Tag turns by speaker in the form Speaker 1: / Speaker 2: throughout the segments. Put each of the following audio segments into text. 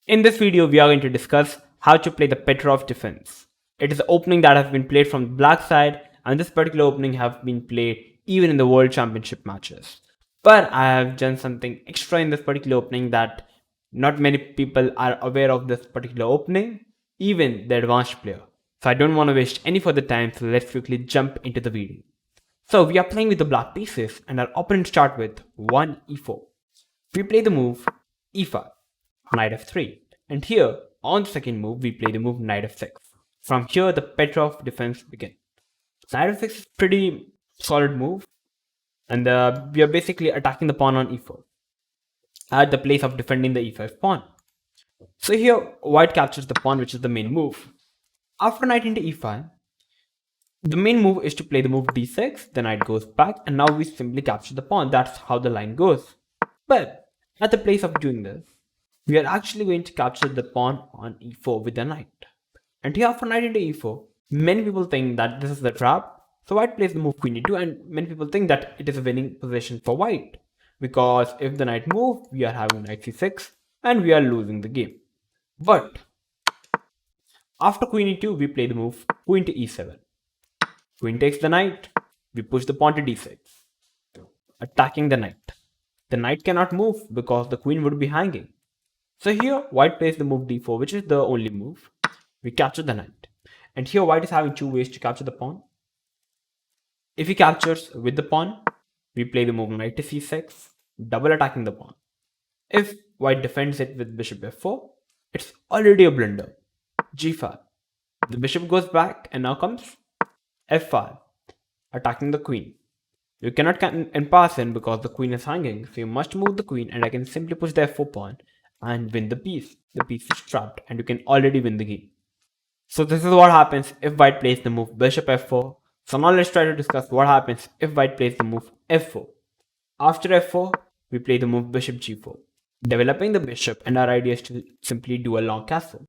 Speaker 1: In this video, we are going to discuss how to play the Petrov Defense. It is the opening that has been played from the black side, and this particular opening has been played even in the World Championship matches. But I have done something extra in this particular opening that not many people are aware of this particular opening, even the advanced player. So I don't want to waste any further time, so let's quickly jump into the video. So we are playing with the black pieces, and our opponent start with 1 e4. We play the move e5, knight f3, and here on the second move we play the move knight f6. From here the Petrov defense begins. Knight f6 is pretty solid move, and we are basically attacking the pawn on e4 at the place of defending the e5 pawn. So here white captures the pawn, which is the main move. After knight into e5, the main move is to play the move d6, the knight goes back, and now we simply capture the pawn. That's how the line goes. But at the place of doing this, we are actually going to capture the pawn on e4 with the knight. And here after knight into e4, many people think that this is the trap. So white plays the move queen e2, and many people think that it is a winning position for white. Because if the knight moves, we are having knight c6 and we are losing the game. But after queen e2, we play the move queen to e7. Queen takes the knight, we push the pawn to d6, attacking the knight. The knight cannot move because the queen would be hanging. So here white plays the move d4, which is the only move. We capture the knight. And here white is having two ways to capture the pawn. If he captures with the pawn, we play the move knight to c6, double attacking the pawn. If white defends it with bishop f4, it's already a blunder. g5. The bishop goes back and now comes f5, attacking the queen. You cannot pass in because the queen is hanging, so you must move the queen, and I can simply push the f4 pawn and win the piece. The piece is trapped and you can already win the game. So this is what happens if white plays the move bishop f4. So now let's try to discuss what happens if white plays the move f4. After f4, we play the move bishop g4, developing the bishop, and our idea is to simply do a long castle.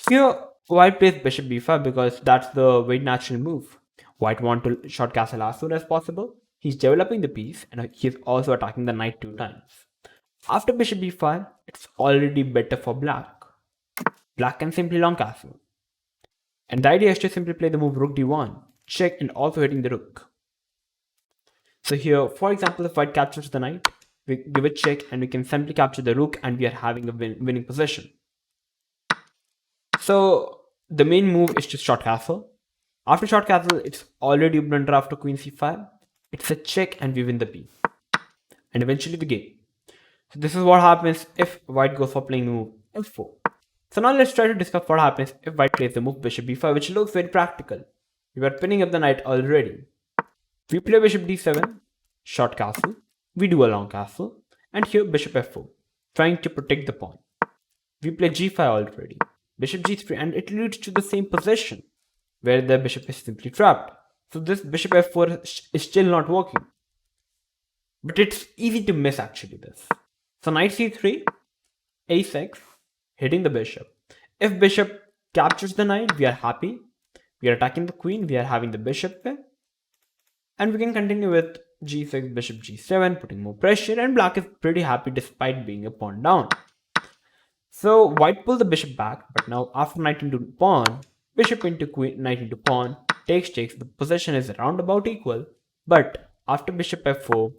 Speaker 1: Here, white plays bishop b5 because that's the very natural move. White wants to short castle as soon as possible. He's developing the piece and he's also attacking the knight 2 times. After bishop b5, it's already better for black. Black can simply long castle. And the idea is to simply play the move rook d1, check, and also hitting the rook. So here, for example, if white captures the knight, we give a check and we can simply capture the rook and we are having a winning position. So the main move is to short castle. After short castle, it's already a blunder after queen c5. It's a check and we win the piece. And eventually the game. So this is what happens if white goes for playing the move f4. So now let's try to discuss what happens if white plays the move bishop b5, which looks very practical. We are pinning up the knight already. We play bishop d7, short castle, we do a long castle, and here bishop f4, trying to protect the pawn. We play g5 already, bishop g3, and it leads to the same position, where the bishop is simply trapped. So this bishop f4 is still not working. But it's easy to miss actually this. So knight c3, a6, hitting the bishop. If bishop captures the knight, we are happy. We are attacking the queen, we are having the bishop there. And we can continue with g6, bishop g7, putting more pressure, and black is pretty happy despite being a pawn down. So white pulled the bishop back, but now after knight into pawn, bishop into queen, knight into pawn, takes, the position is around about equal. But after bishop f4,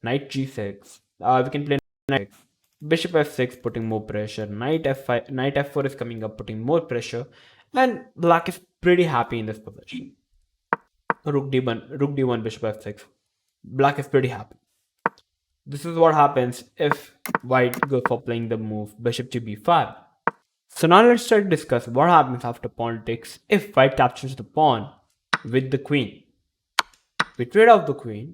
Speaker 1: knight g6, we can play knight f6, bishop f6, putting more pressure, knight f5, knight f4 is coming up, putting more pressure, and black is pretty happy in this position. Rook d1, bishop f6. Black is pretty happy. This is what happens if white goes for playing the move bishop to b5. So now let's try to discuss what happens after pawn takes if white captures the pawn with the queen. We trade off the queen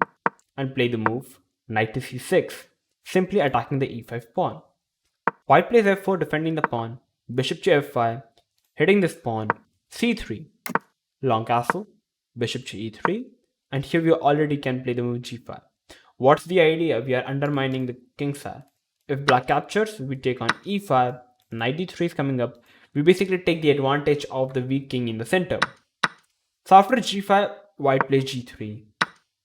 Speaker 1: and play the move knight to c6, simply attacking the e5 pawn. White plays f4, defending the pawn, bishop to f5, hitting this pawn, c3, long castle, bishop to e3, and here we already can play the move g5. What's the idea? We are undermining the king side. If black captures, we take on e5, knight d3 is coming up. We basically take the advantage of the weak king in the center. So after g5, white plays g3.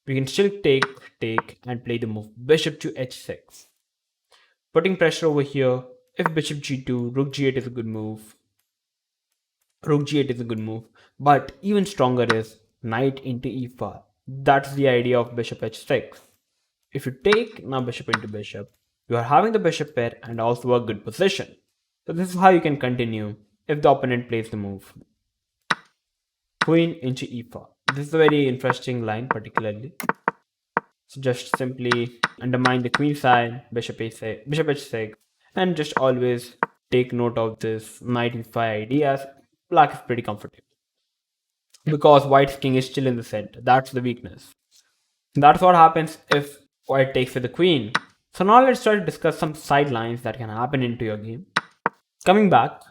Speaker 1: We can still take and play the move bishop to h6. Putting pressure over here. if bishop g2, rook g8 is a good move. Rook g8 is a good move, but even stronger is knight into e5. That's the idea of bishop h6. If you take now bishop into bishop, you are having the bishop pair and also a good position. So this is how you can continue if the opponent plays the move. Queen into e4. This is a very interesting line particularly. So just simply undermine the queen side, bishop h6, and just always take note of this knight e5 ideas. Black is pretty comfortable because white's king is still in the center. That's the weakness. That's what happens if white takes with the queen. So now let's try to discuss some sidelines that can happen into your game. Coming back,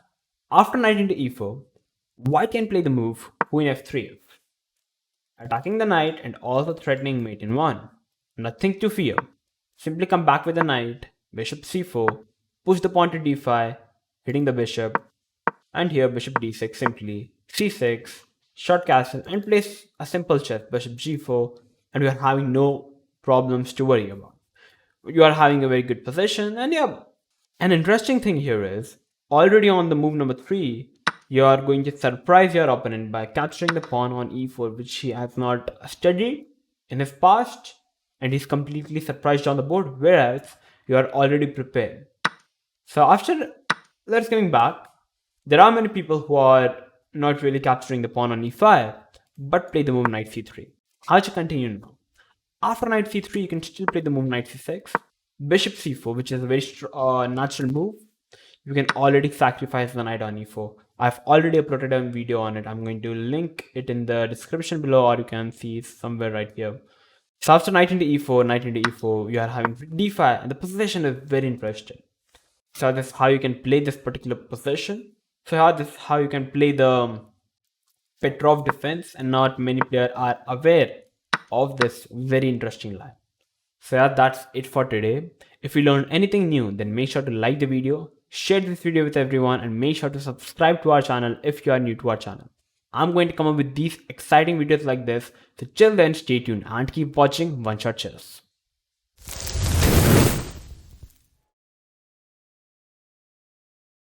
Speaker 1: after knight into e4, white can play the move queen f3, attacking the knight and also threatening mate in 1. Nothing to fear. Simply come back with the knight, bishop c4, push the pawn to d5, hitting the bishop, and here bishop d6 simply, c6, short castle, and place a simple check, bishop g4, and we are having no problems to worry about. You are having a very good position, and yeah. An interesting thing here is, already on the move number 3, you are going to surprise your opponent by capturing the pawn on e4, which he has not studied in his past, and he's completely surprised on the board, whereas you are already prepared. So after let's coming back, there are many people who are not really capturing the pawn on e5, but play the move knight c3. How to continue now? After knight c3, you can still play the move knight c6, bishop c4, which is a very natural move. You can already sacrifice the knight on e4. I've already uploaded a video on it. I'm going to link it in the description below, or you can see somewhere right here. So after knight into e4, you are having d5, and the position is very interesting. So this is how you can play this particular position. So this is how you can play the Petrov defense, and not many players are aware of this very interesting line. So yeah, that's it for today. If you learned anything new, then make sure to like the video, share this video with everyone, and make sure to subscribe to our channel if you are new to our channel. I'm going to come up with these exciting videos like this. So till then, stay tuned and keep watching Oneshot Chess.